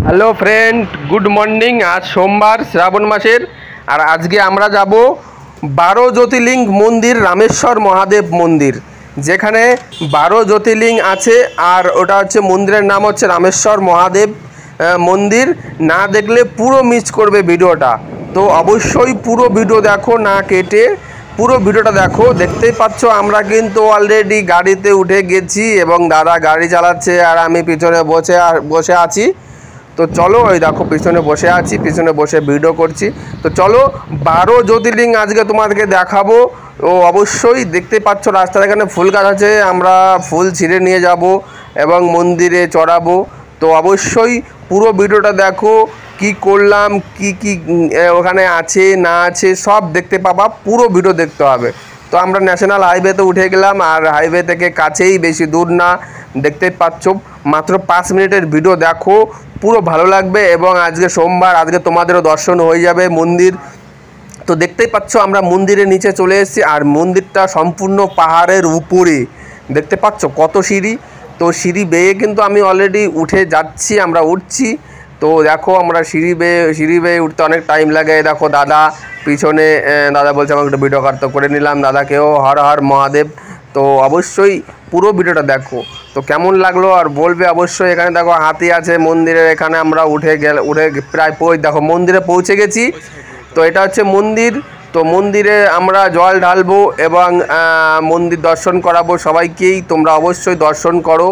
Hello friend, good morning. আজ সোমবার, শ্রাবণ মাসের। আর আজকে আমরা যাব 12 জ্যোতির্লিঙ্গ মন্দির, রামেশ্বর মহাদেব মন্দির, যেখানে 12 জ্যোতির্লিঙ্গ আছে। আর ওটা হচ্ছে মন্দিরের নাম হচ্ছে রামেশ্বর মহাদেব মন্দির। না দেখলে পুরো মিস করবে ভিডিওটা। তো অবশ্যই পুরো ভিডিও দেখো, না কেটে পুরো ভিডিওটা দেখো। দেখতেই পাচ্ছ আমরা কিন্তু অলরেডি গাড়িতে উঠে গেছি এবং দাদা গাড়ি চালাচ্ছে আর আমি পিছনে বসে আছি। তো চলো, ওই দেখো পিছনে বসে আছি, পিছনে বসে ভিডিও করছি। তো চলো 12 জ্যোতির্লিঙ্গ আজকে তোমাদেরকে দেখাবো। ও অবশ্যই দেখতে পাচ্ছ রাস্তার এখানে ফুল গাছ আছে, আমরা ফুল ছিঁড়ে নিয়ে যাব এবং মন্দিরে চড়াবো। তো অবশ্যই পুরো ভিডিওটা দেখো, কি করলাম, কি কি ওখানে আছে না আছে সব দেখতে পাবা। পুরো ভিডিও দেখতে হবে। তো আমরা ন্যাশনাল হাইওয়েতে উঠে গেলাম, আর হাইওয়ে থেকে কাছেই, বেশি দূর না। দেখতেই পাচ্ছ মাত্র 5 মিনিটের ভিডিও দেখো, পুরো ভালো লাগবে। এবং আজকে সোমবার, আজকে তোমাদেরও দর্শন হয়ে যাবে মন্দির। তো দেখতেই পাচ্ছ আমরা মন্দিরের নিচে চলে এসেছি, আর মন্দিরটা সম্পূর্ণ পাহাড়ের উপরে। দেখতে পাচ্ছ কত সিঁড়ি। তো সিঁড়ি বেয়ে কিন্তু আমি অলরেডি উঠে যাচ্ছি, আমরা উঠছি। তো দেখো আমরা সিঁড়ি বেয়ে উঠতে অনেক টাইম লাগে। দেখো দাদা পিছনে, দাদা বলছে আমাকে একটু ভিডিও করতে, করে নিলাম। দাদাকেও হর হর মহাদেব। তো অবশ্যই পুরো ভিডিওটা দেখো। তো কেমন লাগলো আর বলবে অবশ্যই। এখানে দেখো হাতি আছে মন্দিরের এখানে। আমরা উঠে প্রায় দেখো মন্দিরে পৌঁছে গেছি। তো এটা হচ্ছে মন্দির। তো মন্দিরে আমরা জল ঢালবো এবং মন্দির দর্শন করাবো সবাইকেই। তোমরা অবশ্যই দর্শন করো।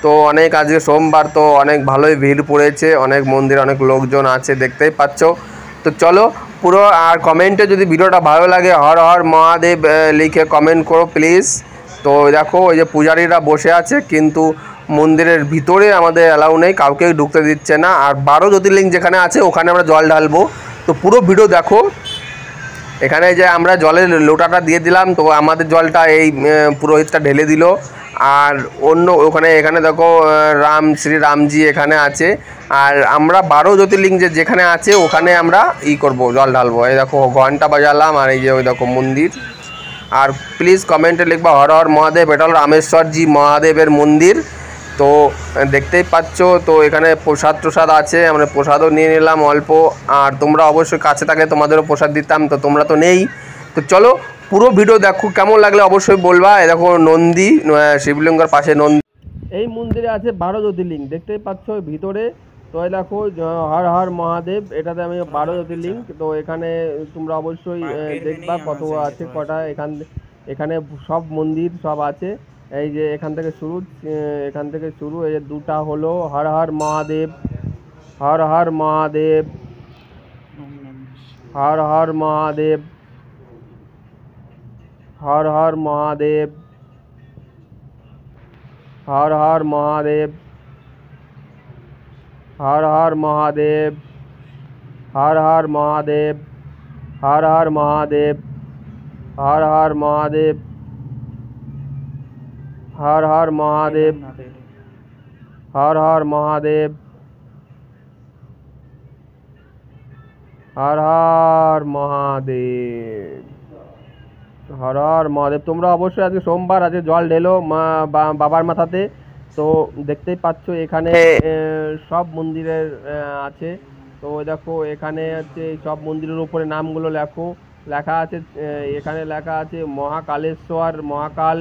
তো অনেক, আজকে সোমবার তো অনেক ভালোই ভিড় পড়েছে, অনেক মন্দির, অনেক লোকজন আছে, দেখতেই পাচ্ছ। তো চলো পুরো। আর কমেন্টে যদি ভিডিওটা ভালো লাগে হর হর মহাদেব লিখে কমেন্ট করো প্লিজ। তো দেখো ওই যে পূজারীরা বসে আছে, কিন্তু মন্দিরের ভিতরে আমাদের অ্যালাউ নেই, কাউকেই ঢুকতে দিচ্ছে না। আর 12 জ্যোতির্লিঙ্গ যেখানে আছে ওখানে আমরা জল ঢালবো। তো পুরো ভিডিও দেখো। এখানে যে আমরা জলের লোটাটা দিয়ে দিলাম, তো আমাদের জলটা এই পুরোহিতটা ঢেলে দিল। আর অন্য এখানে দেখো শ্রী রামজি এখানে আছে। আর আমরা 12 জ্যোতির্লিঙ্গ যেখানে আছে ওখানে আমরা করব, জল ঢালবো। এই দেখো ঘন্টা বাজালাম, আর এই যে ওই দেখো মন্দির। আর প্লিজ কমেন্টে লিখবা হর হর মহাদেব। এটা হলো রামেশ্বরজি মহাদেবের মন্দির। তো দেখতেই পাচ্ছ। তো এখানে প্রসাদ আছে, আমরা প্রসাদও নিয়ে নিলাম অল্প। আর তোমরা অবশ্যই কাছে থাকে তোমাদেরও প্রসাদ দিতাম, তো তোমরা তো নেই। তো চলো পুরো ভিডিও দেখো, কেমন লাগলে অবশ্যই বলবা। এ দেখো নন্দী, শিবলিঙ্গের পাশে নন্দী। এই মন্দিরে আছে 12 জ্যোতির্লিঙ্গ, দেখতেই পাচ্ছ ভিতরে। তো এই দেখো হর হর মহাদেব, এটাতে আমি 12 জ্যোতির্লিঙ্গ। তো এখানে তোমরা অবশ্যই দেখবা কত আছে, কটা এখানে সব মন্দির সব আছে। এই যে এখান থেকে শুরু, এই যে দুটা হলো হর হর মহাদেব, হর হর মহাদেব, হর হর মহাদেব, হর হর মহাদেব, হর হর মহাদেব, হর হর মহাদেব, হর হর মহাদেব, হর হর মহাদেব, হর হর মহাদেব, হর হর মহাদেব, হর হর মহাদেব, হর হর মহাদেব, হর হর মহাদেব। তোমরা অবশ্যই আজকে সোমবার, আজকে জল ঢেলো বাবার মাথাতে। তো দেখতেই পাচ্ছ এখানে সব মন্দিরের আছে। তো দেখো এখানে হচ্ছে সব মন্দিরের উপরে নামগুলো লেখা আছে। এখানে লেখা আছে মহাকালেশ্বর, মহাকাল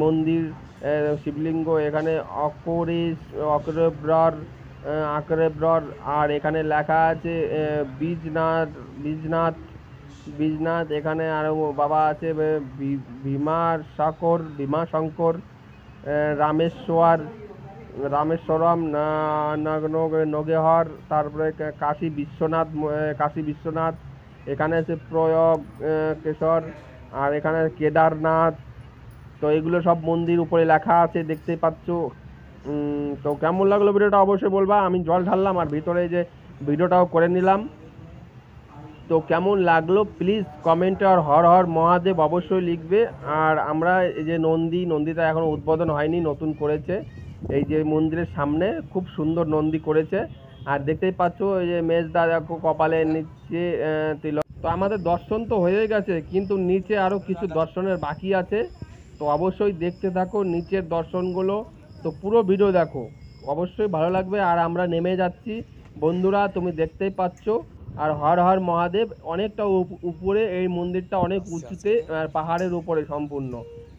মন্দির, শিবলিঙ্গ এখানে আকরেব্রর। আর এখানে লেখা আছে বীজনাথ। এখানে আরো বাবা আছে, ভীমাশঙ্কর, রামেশ্বরম নগেহর। তারপরে কাশী বিশ্বনাথ। এখানে আছে প্রয়াগ কেশর। আর এখানে কেদারনাথ। তো এগুলো সব মন্দির উপরে লেখা আছে, দেখতেই পাচ্ছ। তো কেমন লাগলো ভিডিওটা অবশ্যই বলবা। আমি জল ঢাললাম আর ভিতরে যে ভিডিওটাও করে নিলাম। তো কেমন লাগলো প্লিজ কমেন্টে আর হর হর মহাদেব অবশ্যই লিখবে। আর আমরা এই যে নন্দীটা এখনো উদ্বোধন হয়নি, নতুন করেছে। এই যে মন্দিরের সামনে খুব সুন্দর নন্দী করেছে। আর দেখতেই পাচ্ছ এই যে মেজদা দেখো কপালের নিচে তিলক। তো আমাদের দর্শন তো হয়ে গেছে, কিন্তু নিচে আরও কিছু দর্শনের বাকি আছে। তো অবশ্যই দেখতে থাকো নিচের দর্শনগুলো। তো পুরো ভিডিও দেখো, অবশ্যই ভালো লাগবে। আর আমরা নেমে যাচ্ছি বন্ধুরা, তুমি দেখতেই পাচ্ছ। আর হর হর মহাদেব, অনেকটা উপরে এই মন্দিরটা, অনেক উঁচুতে, পাহাড়ের উপরে সম্পূর্ণ।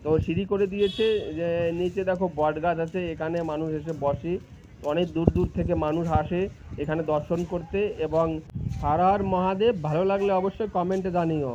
তো সিঁড়ি করে দিয়েছে, যে নিচে দেখো বট গাছ আছে, এখানে মানুষ এসে বসে। অনেক দূর দূর থেকে মানুষ আসে এখানে দর্শন করতে। এবং হর হর মহাদেব, ভালো লাগলে অবশ্যই কমেন্টে জানিও।